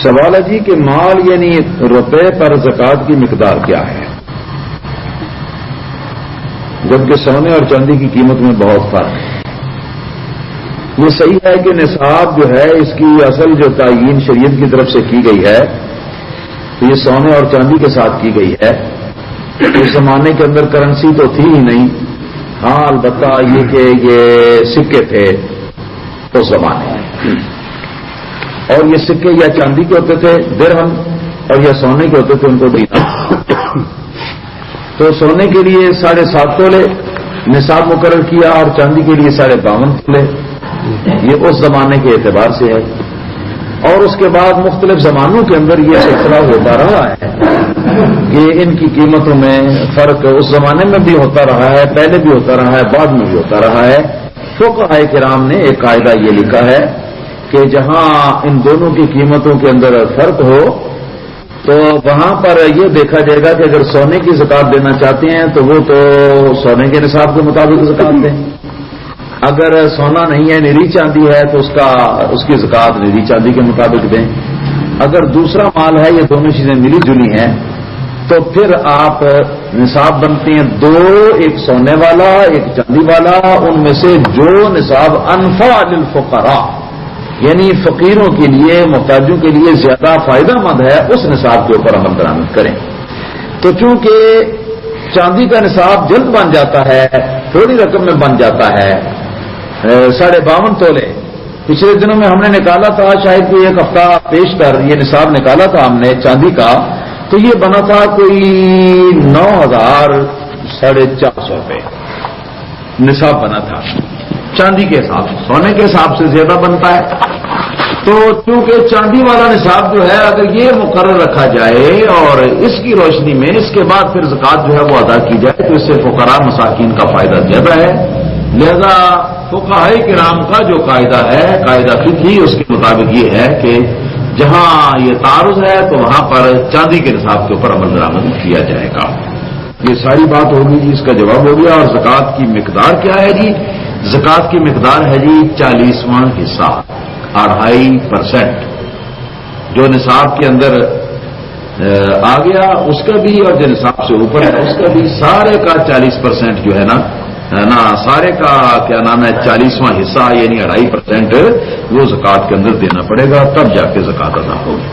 سوال ہے جی کہ مال یعنی روپے پر زکوٰۃ کی مقدار کیا ہے، جبکہ سونے اور چاندی کی قیمت میں بہت فرق ہے۔ یہ صحیح ہے کہ نصاب جو ہے اس کی اصل جو تعیین شریعت کی طرف سے کی گئی ہے تو یہ سونے اور چاندی کے ساتھ کی گئی ہے۔ اس زمانے کے اندر کرنسی تو تھی ہی نہیں، ہاں البتہ یہ کہ یہ سکے تھے اس زمانے میں، اور یہ سکے یا چاندی کے ہوتے تھے درہم، اور یا سونے کے ہوتے تھے ان کو دینار۔ تو سونے کے لیے 7.5 تولے نصاب مقرر کیا اور چاندی کے لیے 52.5 تولے، یہ اس زمانے کے اعتبار سے ہے۔ اور اس کے بعد مختلف زمانوں کے اندر یہ سلسلہ ہوتا رہا ہے کہ ان کی قیمتوں میں فرق اس زمانے میں بھی ہوتا رہا ہے، پہلے بھی ہوتا رہا ہے، بعد میں بھی ہوتا رہا ہے۔ فقہاء کرام نے ایک قاعدہ یہ لکھا ہے کہ جہاں ان دونوں کی قیمتوں کے اندر فرق ہو تو وہاں پر یہ دیکھا جائے گا کہ اگر سونے کی زکوٰۃ دینا چاہتے ہیں تو وہ تو سونے کے نصاب کے مطابق زکوٰۃ دیں، اگر سونا نہیں ہے نری چاندی ہے تو اس کی زکوٰۃ نری چاندی کے مطابق دیں، اگر دوسرا مال ہے یہ دونوں چیزیں ملی جلی ہیں تو پھر آپ نصاب بنتے ہیں دو، ایک سونے والا ایک چاندی والا، ان میں سے جو نصاب انفع للفقراء یعنی فقیروں کے لیے محتاجوں کے لیے زیادہ فائدہ مند ہے اس نصاب کے اوپر عمل درآمد کریں۔ تو چونکہ چاندی کا نصاب جلد بن جاتا ہے، تھوڑی رقم میں بن جاتا ہے، 52.5 تولے پچھلے دنوں میں ہم نے نکالا تھا، شاید کوئی ایک ہفتہ پیش کر یہ نصاب نکالا تھا ہم نے چاندی کا، تو یہ بنا تھا کوئی 9,450 روپے نصاب بنا تھا چاندی کے حساب سے، سونے کے حساب سے زیادہ بنتا ہے۔ تو چونکہ چاندی والا نصاب جو ہے اگر یہ مقرر رکھا جائے اور اس کی روشنی میں اس کے بعد پھر زکوٰۃ جو ہے وہ ادا کی جائے تو اس سے فقراء مساکین کا فائدہ زیادہ ہے۔ لہذا فقہاء کرام کا جو قاعدہ ہے، قاعدہ فقہی، اس کے مطابق یہ ہے کہ جہاں یہ تعارض ہے تو وہاں پر چاندی کے نصاب کے اوپر عمل درآمد کیا جائے گا۔ یہ ساری بات ہوگی جی، اس کا جواب ہو گیا۔ اور زکوٰۃ کی مقدار کیا ہے جی؟ زکوٰۃ کی مقدار ہے جی 40واں حصہ، 2.5%، جو نصاب کے اندر آ گیا اس کا بھی اور جو نصاب سے اوپر ہے اس کا بھی، سارے کا 40% جو ہے نا سارے کا کیا نام ہے 40واں حصہ یعنی 2.5% وہ زکوٰۃ کے اندر دینا پڑے گا، تب جا کے زکوٰۃ ادا ہوگی۔